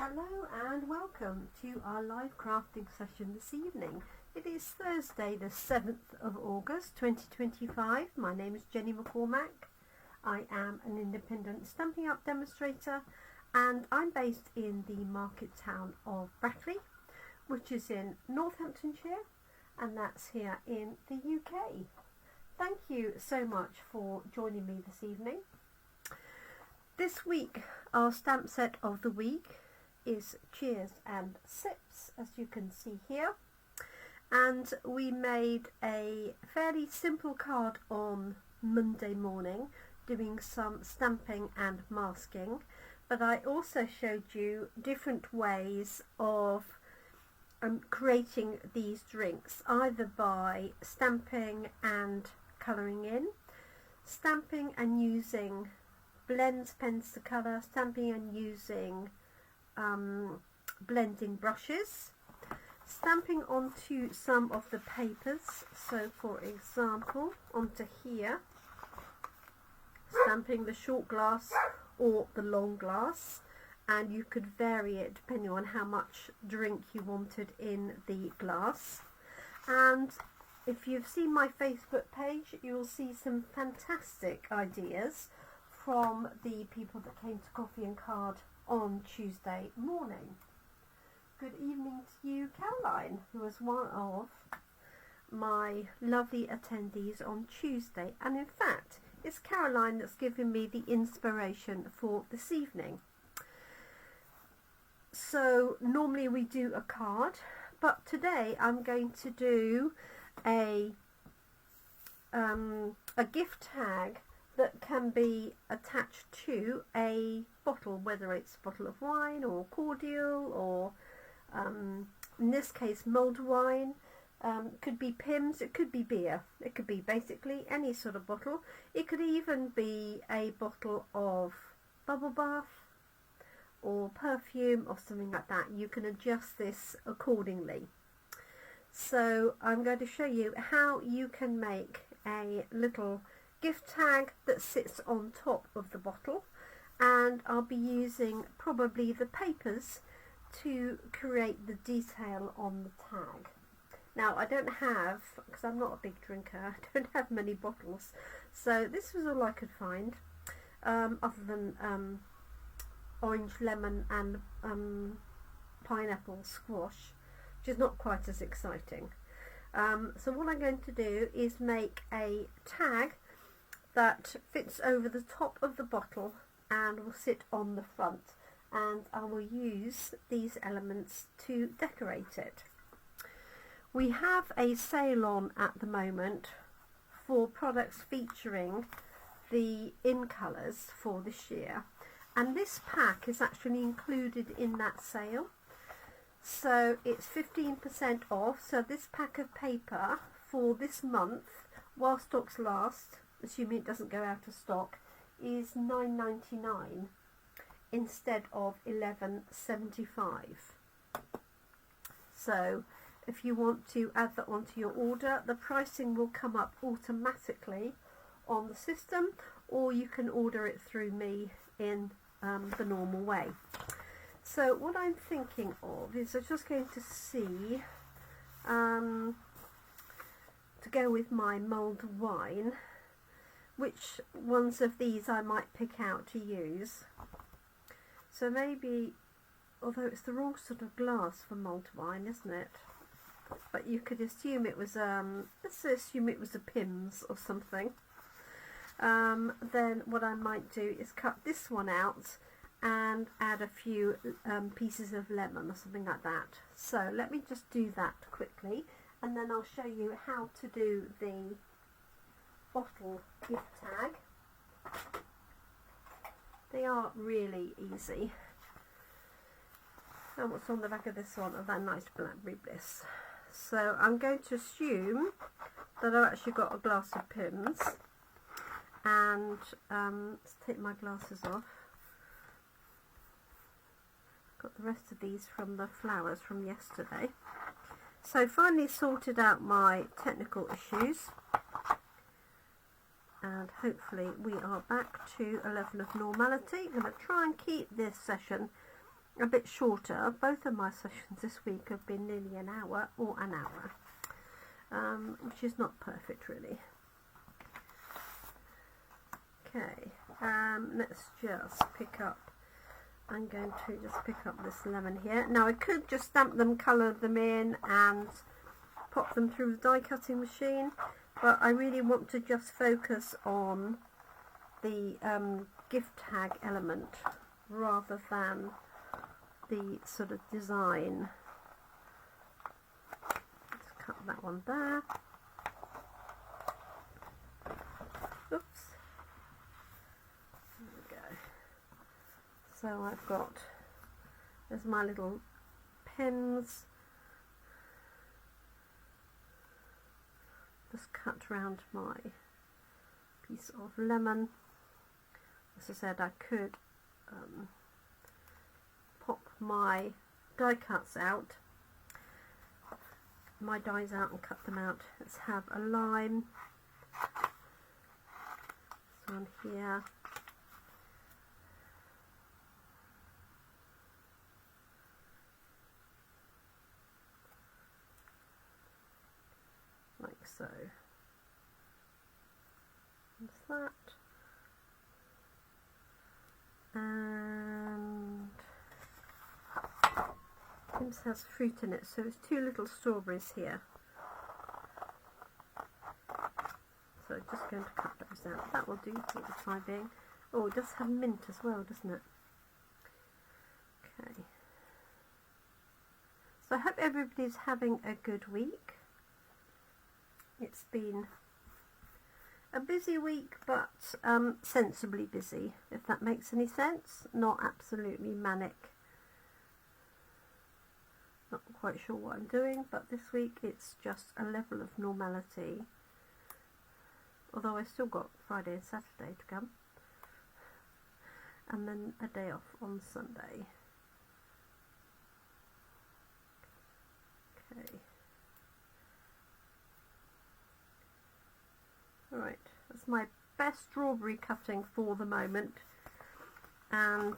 Hello and welcome to our live crafting session this evening. It is Thursday the 7th of August 2025. My name is Jenny McCormac. I am an independent Stampin' Up demonstrator and I'm based in the market town of Brackley, which is in Northamptonshire, and that's here in the UK. Thank you so much for joining me this evening. This week our stamp set of the week is Cheers and Sips, as you can see here, and we made a fairly simple card on Monday morning doing some stamping and masking, but I also showed you different ways of creating these drinks, either by stamping and colouring in, stamping and using blends pens to colour, stamping and using blending brushes, stamping onto some of the papers, so for example onto here, stamping the short glass or the long glass, and you could vary it depending on how much drink you wanted in the glass. And if you've seen my Facebook page, you'll see some fantastic ideas from the people that came to Coffee and Card on Tuesday morning. Good evening to you, Caroline, who was one of my lovely attendees on Tuesday, and in fact it's Caroline that's given me the inspiration for this evening. So normally we do a card, but today I'm going to do a gift tag that can be attached to a bottle, whether it's a bottle of wine or cordial or in this case mulled wine. Could be Pimm's, it could be beer, it could be basically any sort of bottle. It could even be a bottle of bubble bath or perfume or something like that. You can adjust this accordingly. So I'm going to show you how you can make a little gift tag that sits on top of the bottle, and I'll be using probably the papers to create the detail on the tag. Now I don't have, because I'm not a big drinker, I don't have many bottles, so this was all I could find, other than orange, lemon and pineapple squash, which is not quite as exciting. So what I'm going to do is make a tag that fits over the top of the bottle and will sit on the front, and I will use these elements to decorate it. We have a sale on at the moment for products featuring the in colours for this year, and this pack is actually included in that sale, so it's 15% off. So this pack of paper for this month, while stocks last, assuming it doesn't go out of stock, is $9.99 instead of $11.75. So if you want to add that onto your order, the pricing will come up automatically on the system, or you can order it through me in the normal way. So what I'm thinking of is I'm just going to see, to go with my mulled wine, which ones of these I might pick out to use. So maybe, although it's the wrong sort of glass for mulled wine, isn't it? But you could assume it was, let's assume it was a Pimm's or something. Then what I might do is cut this one out and add a few pieces of lemon or something like that. So let me just do that quickly, and then I'll show you how to do the bottle gift tag. They are really easy. And what's on the back of this one? Oh, that nice Blackberry Bliss. So I'm going to assume that I've actually got a glass of Pimm's, and let's take my glasses off. Got the rest of these from the flowers from yesterday. So finally sorted out my technical issues, and hopefully we are back to a level of normality. I'm going to try and keep this session a bit shorter. Both of my sessions this week have been nearly an hour or an hour, which is not perfect really. Okay, let's just pick up, I'm going to just pick up this lemon here. Now I could just stamp them, colour them in and pop them through the die cutting machine, but I really want to just focus on the gift tag element rather than the sort of design. Let's cut that one there. Oops. There we go. So I've got, there's my little pins. Just cut round my piece of lemon. As I said, I could pop my die cuts out, my dies out and cut them out. Let's have a line. This one here. Like so. There's that. And this has fruit in it, so there's 2 little strawberries here. So I'm just going to cut those out. That will do for the time being. Oh, it does have mint as well, doesn't it? Okay. So I hope everybody's having a good week. It's been a busy week, but sensibly busy, if that makes any sense. Not absolutely manic. Not quite sure what I'm doing, but this week it's just a level of normality. Although I've still got Friday and Saturday to come. And then a day off on Sunday. Okay. Alright, that's my best strawberry cutting for the moment, and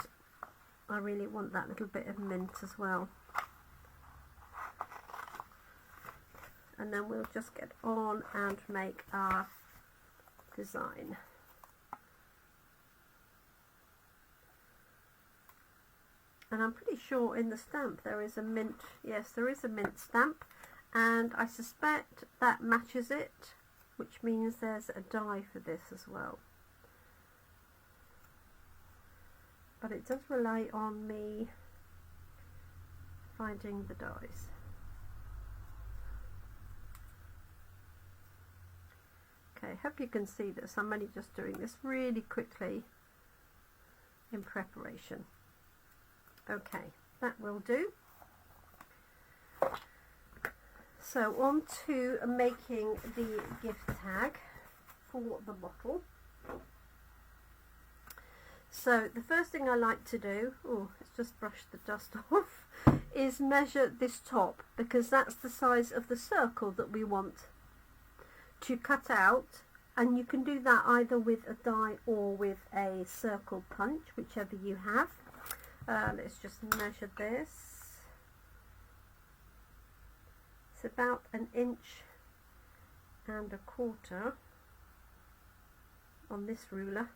I really want that little bit of mint as well. And then we'll just get on and make our design. And I'm pretty sure in the stamp there is a mint, yes there is a mint stamp, and I suspect that matches it, which means there's a die for this as well. But it does rely on me finding the dies. Okay, hope you can see this. I'm only just doing this really quickly in preparation. Okay, that will do. So on to making the gift tag for the bottle. So the first thing I like to do, oh, let's just brush the dust off, is measure this top, because that's the size of the circle that we want to cut out, and you can do that either with a die or with a circle punch, whichever you have. Let's just measure this. It's about 1.25 inches on this ruler.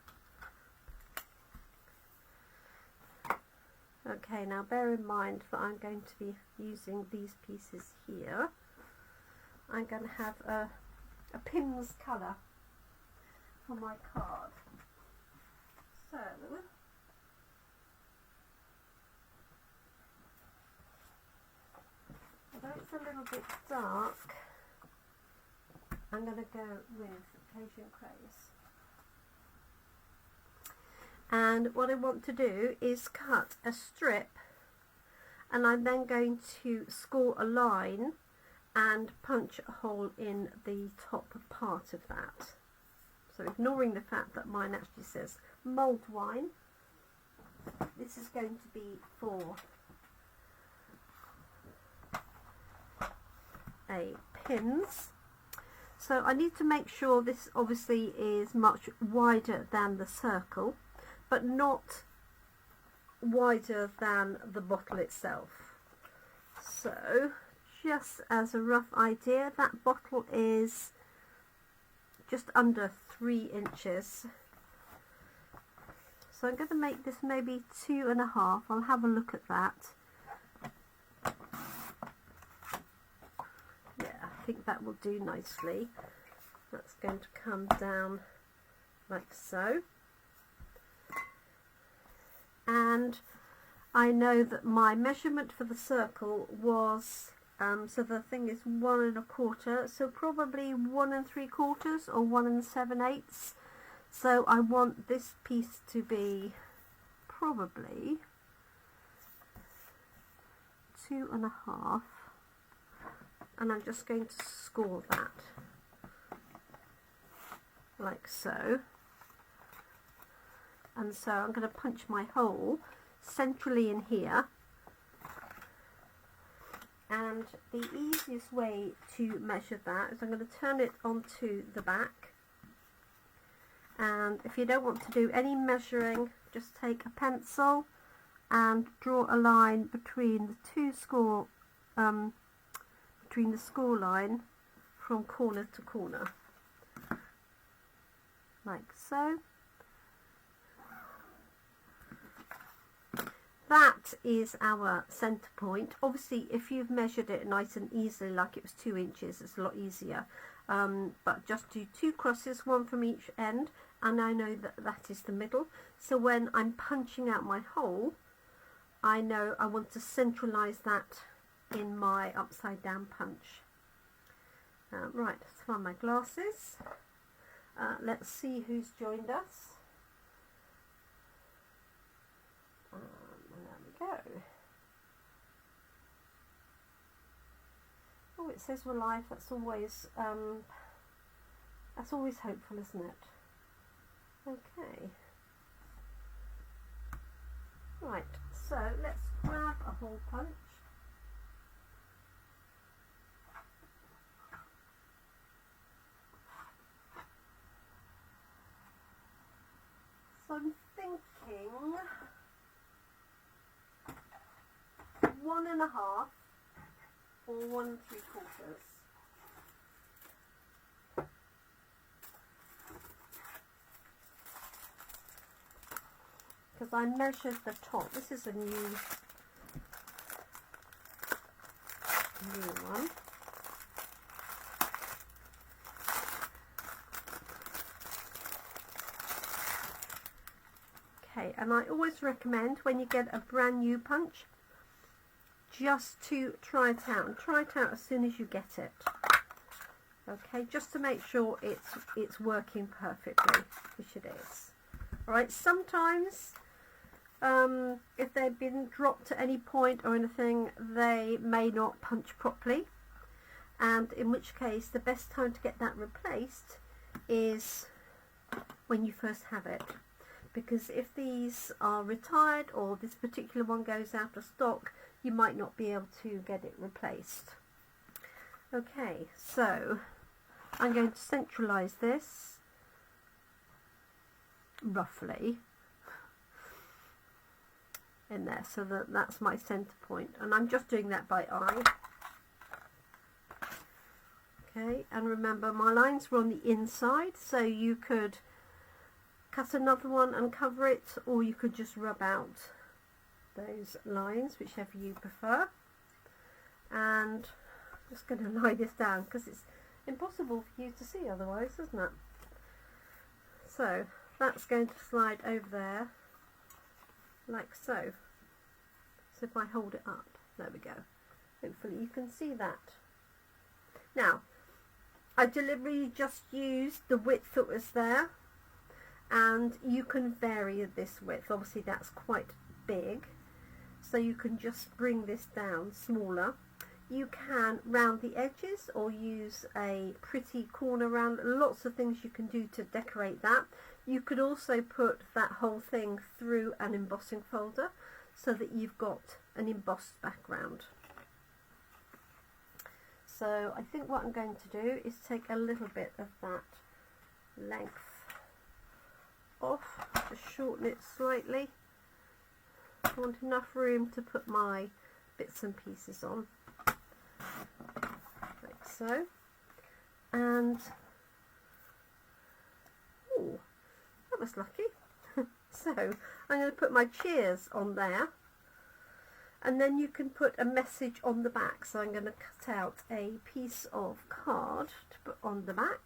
Okay, now bear in mind that I'm going to be using these pieces here. I'm going to have a pin's colour for my card. So, although it's a little bit dark, I'm going to go with Asian Craze. And what I want to do is cut a strip, and I'm then going to score a line and punch a hole in the top part of that. So ignoring the fact that mine actually says mulled wine, this is going to be for a pins. So I need to make sure this obviously is much wider than the circle, but not wider than the bottle itself. So just as a rough idea, that bottle is just under 3 inches. So I'm going to make this maybe 2.5. I'll have a look at that. Yeah, I think that will do nicely. That's going to come down like so. And I know that my measurement for the circle was, so the thing is 1 1/4, so probably 1 3/4 or 1 7/8. So I want this piece to be probably 2.5, and I'm just going to score that like so. And so I'm going to punch my hole centrally in here, and the easiest way to measure that is I'm going to turn it onto the back, and if you don't want to do any measuring, just take a pencil and draw a line between the two score between the score line from corner to corner like so. That is our centre point. Obviously, if you've measured it nice and easily, like it was 2 inches, it's a lot easier. But just do 2 crosses, 1 from each end, and I know that that is the middle. So when I'm punching out my hole, I know I want to centralise that in my upside down punch. Right, let's find my glasses. Let's see who's joined us. There we go. Oh, it says we're live. That's always hopeful, isn't it? Okay. Right. So let's grab a hole punch. So I'm thinking 1.5 or 1 3/4. Because I measured the top. This is a new one. Okay, and I always recommend when you get a brand new punch, just to try it out, and try it out as soon as you get it. Okay, just to make sure it's working perfectly, which it is. All right, sometimes if they've been dropped at any point or anything, they may not punch properly, and in which case the best time to get that replaced is when you first have it, because if these are retired or this particular one goes out of stock, you might not be able to get it replaced. Okay, so I'm going to centralise this roughly in there, so that's my centre point, and I'm just doing that by eye. Okay, and remember my lines were on the inside, so you could cut another one and cover it, or you could just rub out those lines, whichever you prefer. And I'm just going to lie this down because it's impossible for you to see otherwise, isn't it? So that's going to slide over there like so. So if I hold it up, there we go. Hopefully you can see that. Now, I deliberately just used the width that was there, and you can vary this width. Obviously that's quite big, so you can just bring this down smaller. You can round the edges or use a pretty corner round. Lots of things you can do to decorate that. You could also put that whole thing through an embossing folder so that you've got an embossed background. So I think what I'm going to do is take a little bit of that length off to shorten it slightly. I want enough room to put my bits and pieces on, like so. And oh, that was lucky. So I'm going to put my cheers on there, and then you can put a message on the back. So I'm going to cut out a piece of card to put on the back,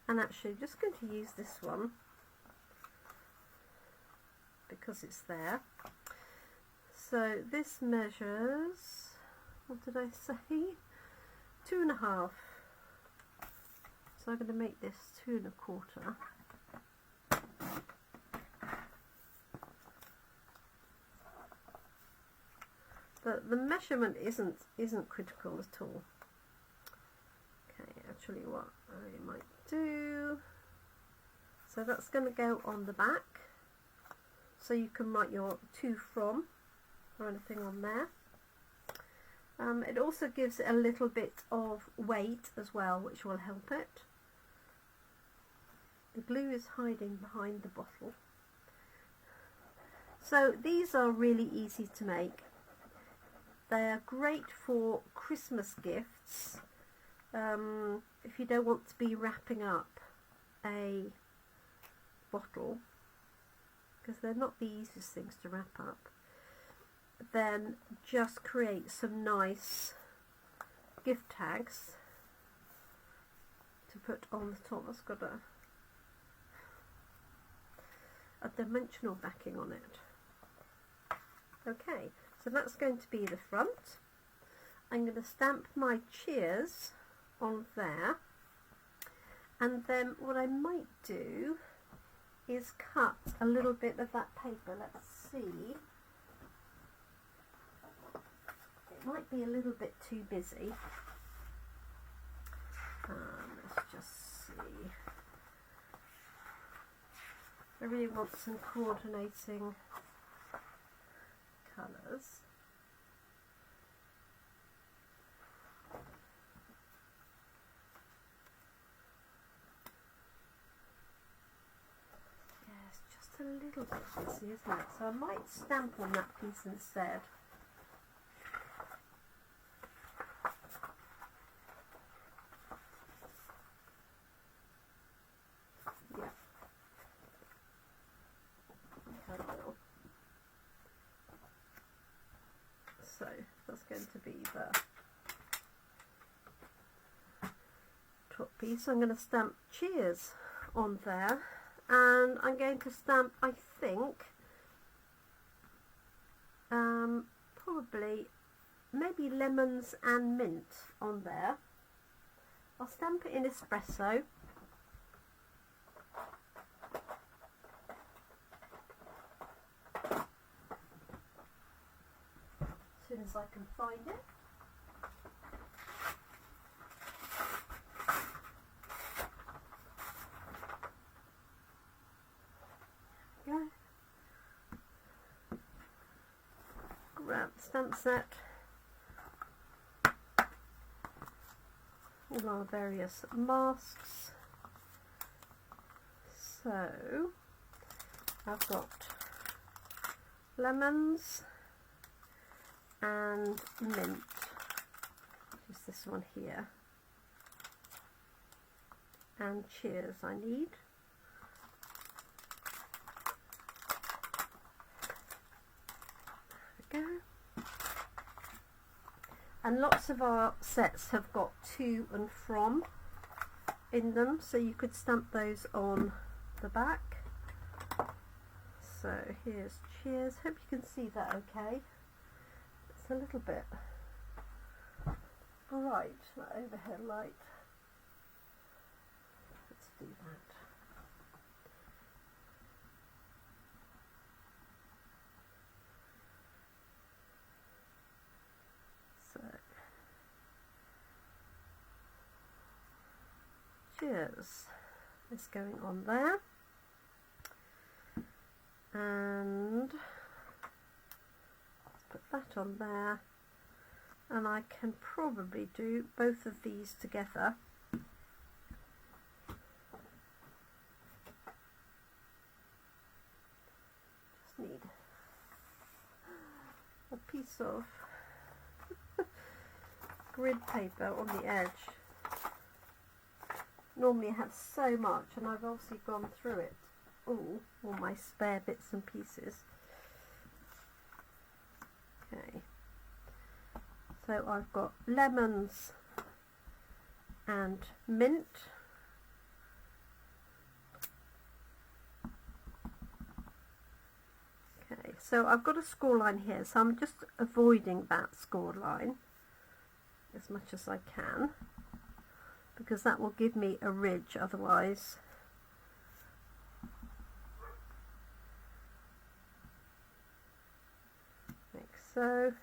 and actually just going to use this one because it's there. So this measures, what did I say, 2.5. So I'm going to make this 2.25. But the measurement isn't critical at all. Okay, actually what I might do, so that's going to go on the back, so you can write your to from or anything on there. It also gives it a little bit of weight as well, which will help it. The glue is hiding behind the bottle. So these are really easy to make. They are great for Christmas gifts, if you don't want to be wrapping up a bottle, because they're not the easiest things to wrap up. Then just create some nice gift tags to put on the top. That's got a dimensional backing on it. Okay, so that's going to be the front. I'm going to stamp my cheers on there, and then what I might do is cut a little bit of that paper. Let's see. It might be a little bit too busy. Let's just see. I really want some coordinating colours. Yeah, it's just a little bit busy, isn't it? So I might stamp on that piece instead. Yeah. I will. So that's going to be the top piece. I'm going to stamp cheers on there, and I'm going to stamp, I think, probably maybe lemons and mint on there. I'll stamp it in espresso. As soon as I can find it. There we go. Grab the stamp set. All our various masks. So I've got lemons and mint, just this one here, and cheers I need. There we go. And lots of our sets have got to and from in them, so you could stamp those on the back. So here's cheers. Hope you can see that okay. It's a little bit bright, that overhead light. Let's do that. So, cheers is going on there, and put that on there, and I can probably do both of these together. Just need bits of grid paper on the edge. Normally I have so much, and I've obviously gone through it all my spare bits and pieces. Okay, so I've got lemons and mint. Okay, so I've got a score line here, so I'm just avoiding that score line as much as I can, because that will give me a ridge otherwise. Like so.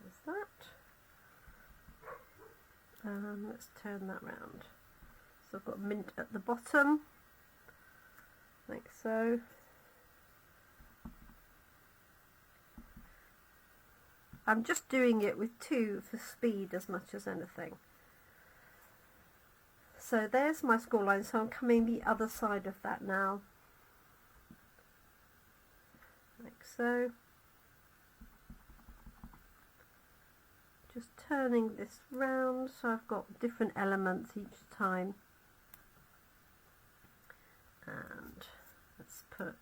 There's that. Let's turn that round. So I've got mint at the bottom, like so. I'm just doing it with 2 for speed as much as anything. So there's my score line, so I'm coming the other side of that now, like so. Just turning this round so I've got different elements each time. And let's put,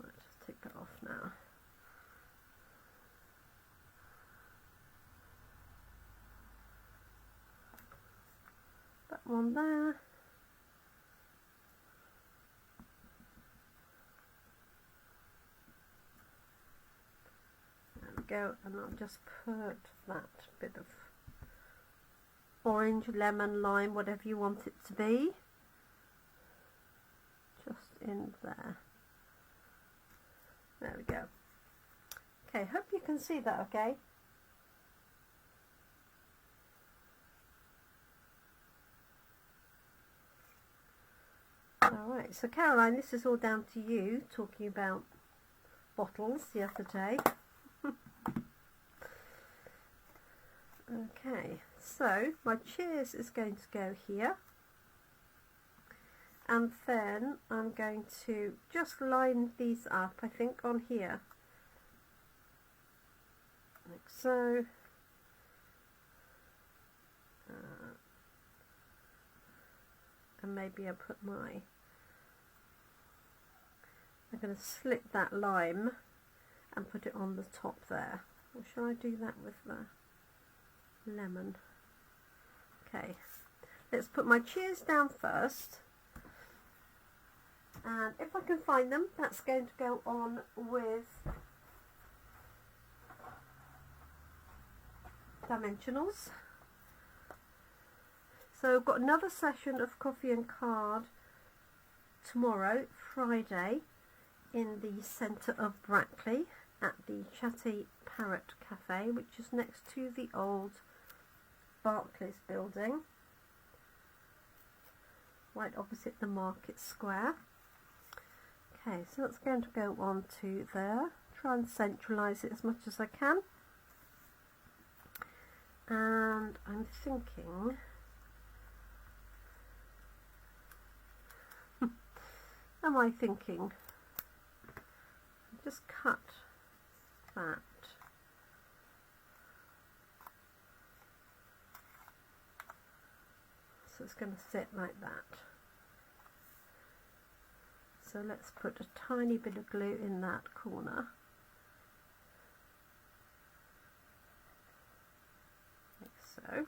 let's just take that off now. That one there. There we go, and I'll just put that bit of orange, lemon, lime, whatever you want it to be, just in there. There we go. Okay, hope you can see that okay. Alright, so Caroline, this is all down to you, talking about bottles the other day. Okay, so my cheers is going to go here, and then I'm going to just line these up, I think, on here, like so. And maybe I'll put I'm going to slit that lime and put it on the top there. Or shall I do that with the lemon? Okay, let's put my cheers down first, and if I can find them, that's going to go on with dimensionals. So I've got another session of coffee and card tomorrow, Friday, in the centre of Brackley at the Chatty Parrot Cafe, which is next to the old Barclays building, right opposite the Market Square. Okay, so that's going to go on to there. Try and centralise it as much as I can. And I'm thinking, am I thinking, just cut that. So it's going to sit like that. So let's put a tiny bit of glue in that corner. Like so.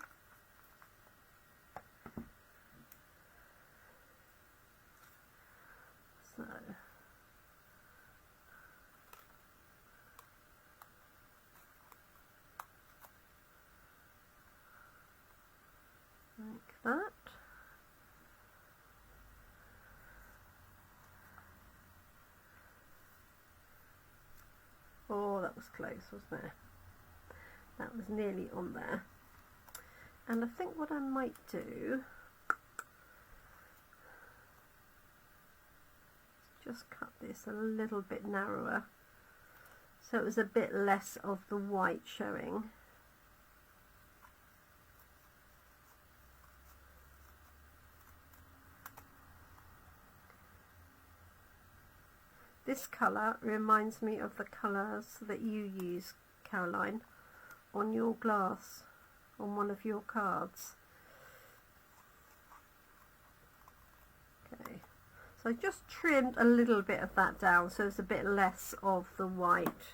So. Like that. Oh, that was close, wasn't it? That was nearly on there. And I think what I might do is just cut this a little bit narrower, so it was a bit less of the white showing. This colour reminds me of the colours that you use, Caroline, on your glass, on one of your cards. Okay, so I just trimmed a little bit of that down so it's a bit less of the white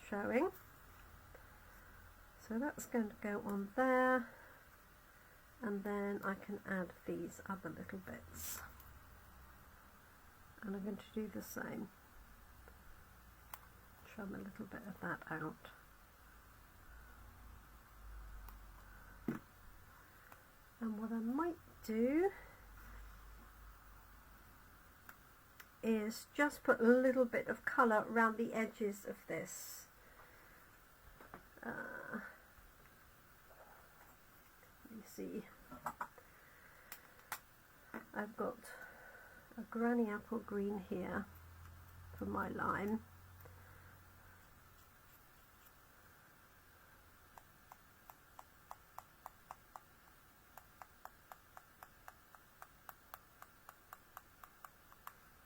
showing. So that's going to go on there, and then I can add these other little bits. And I'm going to do the same. Trim a little bit of that out. And what I might do is just put a little bit of colour around the edges of this. You see, I've got a granny apple green here for my lime.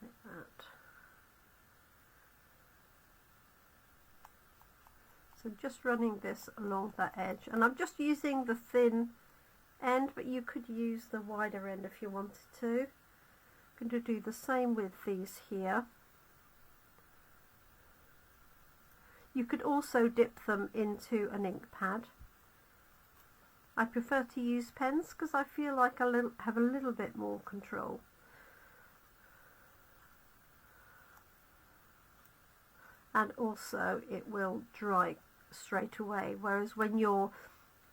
Like that. So just running this along that edge, and I'm just using the thin end, but you could use the wider end if you wanted to. I'm going to do the same with these here. You could also dip them into an ink pad. I prefer to use pens because I feel like I have a little bit more control. And also it will dry straight away, whereas when you're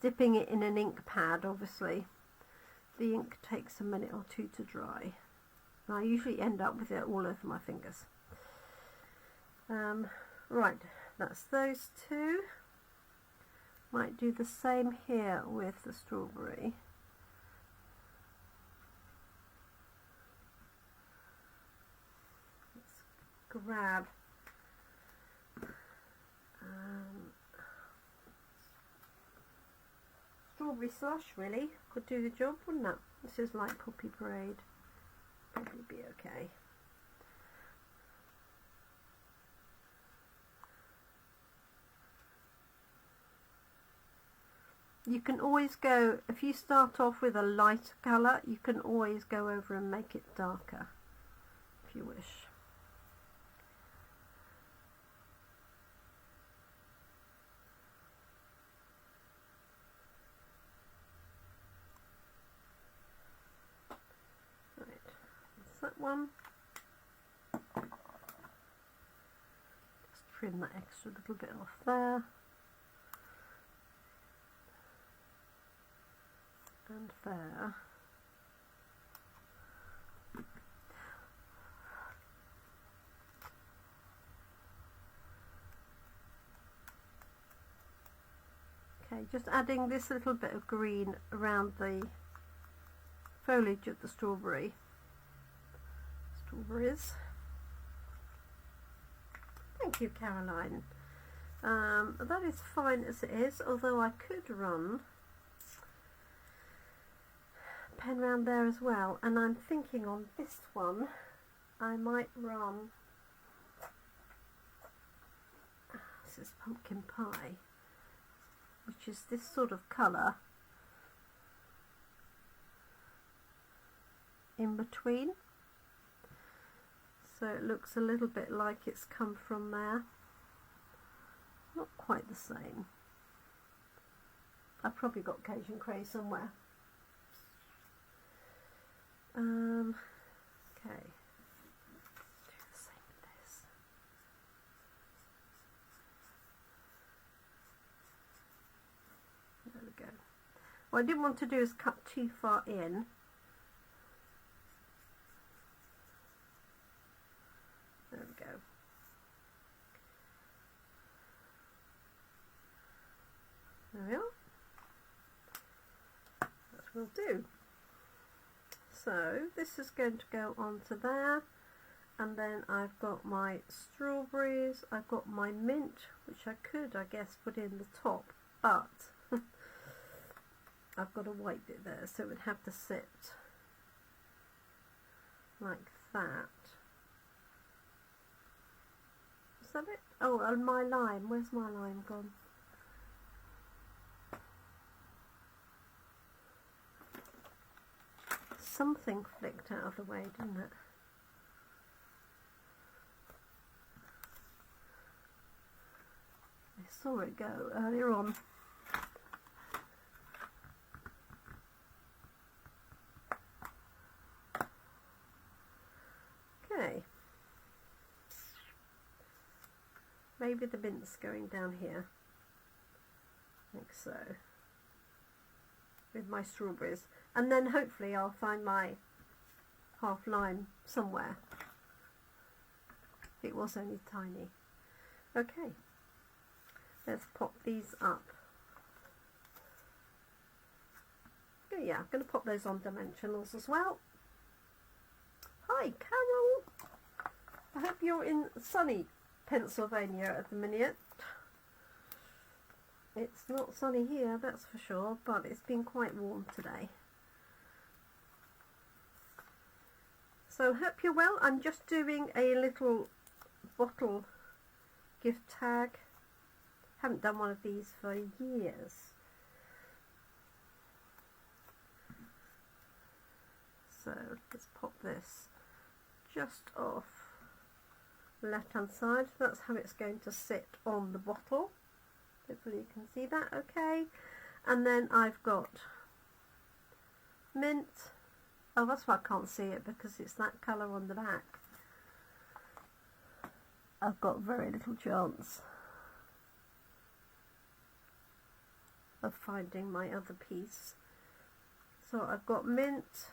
dipping it in an ink pad, obviously the ink takes a minute or two to dry. And I usually end up with it all over my fingers. Right, that's those two. Might do the same here with the strawberry. Let's grab strawberry slush, really could do the job, wouldn't it? This is like Poppy Parade. Probably be okay. You can always go, if you start off with a lighter colour, you can always go over and make it darker if you wish. That one. Just trim that extra little bit off there. And there. Okay, just adding this little bit of green around the foliage of the strawberries. Thank you, Caroline. That is fine as it is, although I could run a pen round there as well, and I'm thinking on this one I might run, this is pumpkin pie, which is this sort of colour in between. So it looks a little bit like it's come from there. Not quite the same. I've probably got Cajun Cray somewhere. Okay. Do the same with this. There we go. What I didn't want to do is cut too far in. There we go. There we are. That will do. So this is going to go onto there, and then I've got my strawberries, I've got my mint, which I could, I guess, put in the top, but I've got a white bit there, so it would have to sit like that. that it? Oh, and my line. Where's my line gone? Something flicked out of the way, didn't it? I saw it go earlier on. Okay. Maybe the mint's going down here. Like so. With my strawberries. And then hopefully I'll find my half line somewhere. It was only tiny. Okay. Let's pop these up. Oh yeah, I'm going to pop those on dimensionals as well. Hi Carol! I hope you're in sunny Pennsylvania at the minute. It's not sunny here, that's for sure, but it's been quite warm today. So hope you're well. I'm just doing a little bottle gift tag. Haven't done one of these for years. So let's pop this just off the left hand side. That's how it's going to sit on the bottle. Hopefully you can see that okay. And then I've got mint. Oh, that's why I can't see it, because it's that colour on the back. I've got very little chance of finding my other piece. So I've got mint,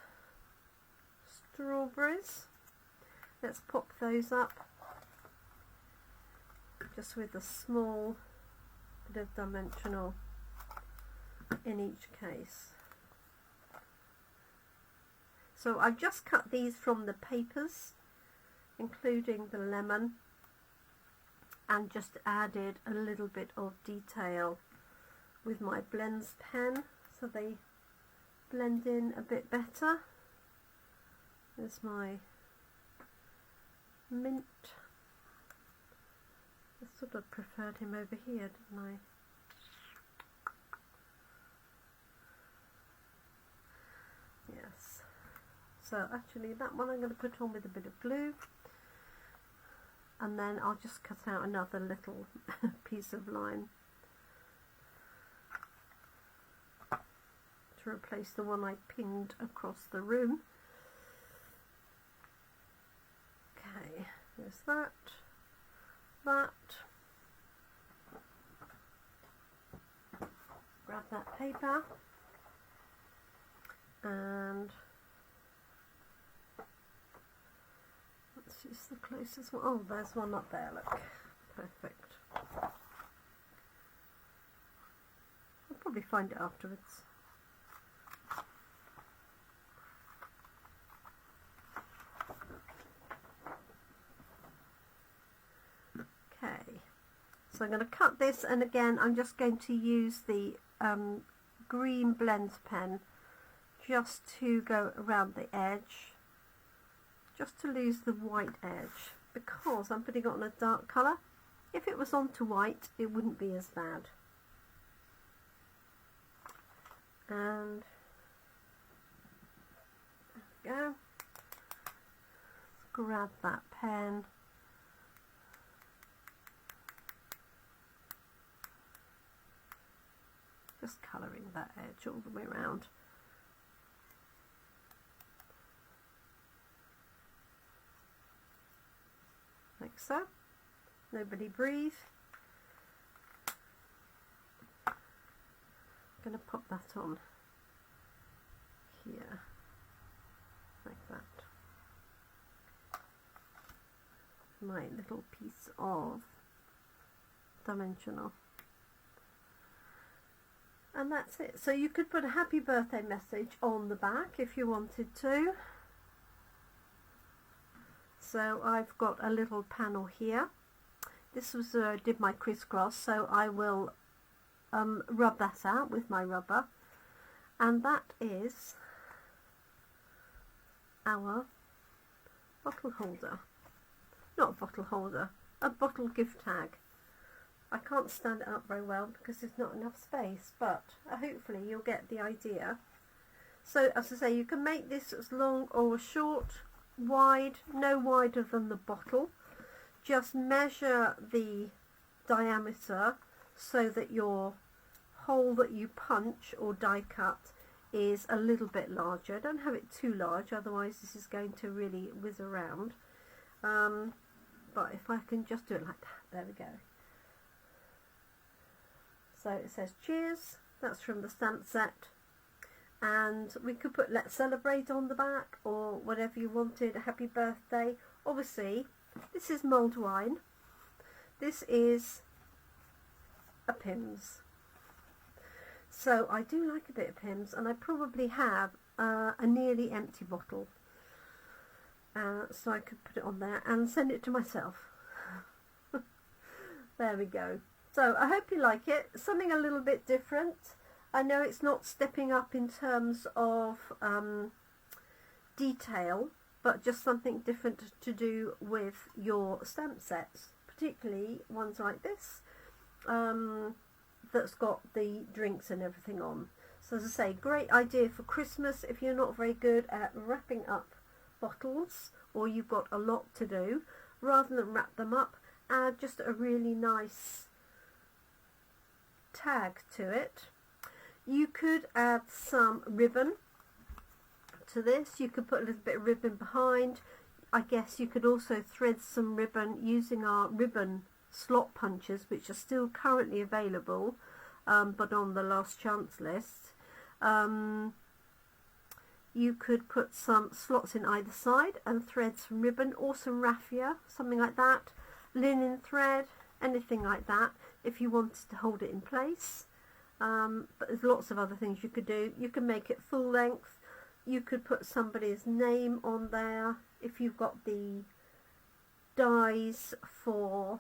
strawberries. Let's pop those up just with a small bit of dimensional in each case. So I've just cut these from the papers, including the lemon, and just added a little bit of detail with my blends pen so they blend in a bit better. There's my mint. I sort of preferred him over here, didn't I? Yes. So actually that one I'm going to put on with a bit of glue, and then I'll just cut out another little piece of line to replace the one I pinned across the room. Okay, there's that. Grab that paper and let's use the closest one. Oh, there's one up there, look. Perfect. I'll probably find it afterwards. Okay, so I'm going to cut this, and again I'm just going to use the green blends pen just to go around the edge, just to lose the white edge, because I'm putting it on a dark colour. If it was onto white it wouldn't be as bad. And there we go. Grab that pen. Just colouring that edge all the way around. Like so. Nobody breathe. I'm going to pop that on here. Like that. My little piece of dimensional. And that's it. So you could put a happy birthday message on the back if you wanted to. So I've got a little panel here. This was did my crisscross, so I will rub that out with my rubber, and that is our bottle holder. Not a bottle holder, a bottle gift tag. I can't stand it up very well because there's not enough space, but hopefully you'll get the idea. So as I say, you can make this as long or short, wide, no wider than the bottle. Just measure the diameter so that your hole that you punch or die cut is a little bit larger. Don't have it too large, otherwise this is going to really whiz around. But if I can just do it like that, there we go. So it says cheers, that's from the stamp set. And we could put let's celebrate on the back or whatever you wanted, happy birthday. Obviously, this is mulled wine. This is a Pimm's. So I do like a bit of Pimm's, and I probably have a nearly empty bottle. So I could put it on there and send it to myself. There we go. So I hope you like it. Something a little bit different. I know it's not stepping up in terms of detail, but just something different to do with your stamp sets, particularly ones like this, that's got the drinks and everything on. So as I say, great idea for Christmas if you're not very good at wrapping up bottles or you've got a lot to do. Rather than wrap them up, add just a really nice tag to it. You could add some ribbon to this. You could put a little bit of ribbon behind. I guess you could also thread some ribbon using our ribbon slot punches, which are still currently available, but on the last chance list. You could put some slots in either side and thread some ribbon or some raffia, something like that, linen thread, anything like that, if you wanted to hold it in place. But there's lots of other things you could do. You can make it full length. You could put somebody's name on there. If you've got the dies for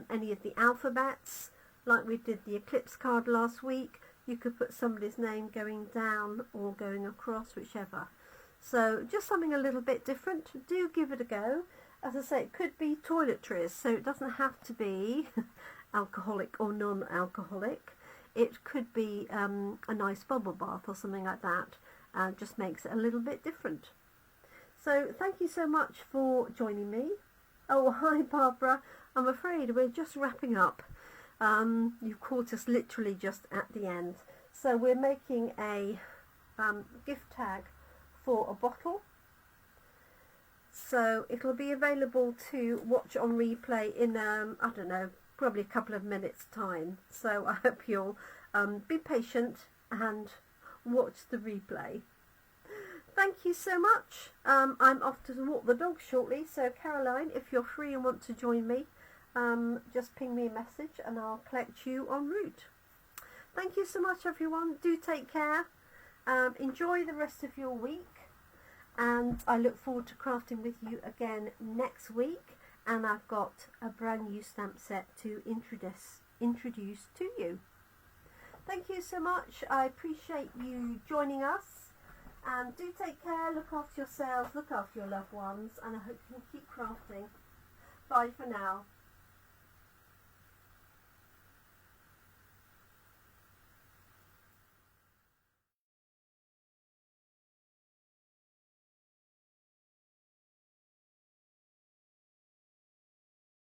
any of the alphabets, like we did the eclipse card last week, you could put somebody's name going down or going across, whichever. So just something a little bit different. Do give it a go. As I say, it could be toiletries, so it doesn't have to be alcoholic or non-alcoholic. It could be a nice bubble bath or something like that, and just makes it a little bit different. So thank you so much for joining me. Oh, hi Barbara. I'm afraid we're just wrapping up. You've caught us literally just at the end. So we're making a gift tag for a bottle. So it'll be available to watch on replay in, I don't know, probably a couple of minutes time. So I hope you'll be patient and watch the replay. Thank you so much. I'm off to walk the dog shortly, so Caroline, if you're free and want to join me, just ping me a message and I'll collect you en route. Thank you so much everyone. Do take care. Enjoy the rest of your week, and I look forward to crafting with you again next week. And I've got a brand new stamp set to introduce to you. Thank you so much. I appreciate you joining us, and do take care. Look after yourselves, look after your loved ones, and I hope you can keep crafting. Bye for now.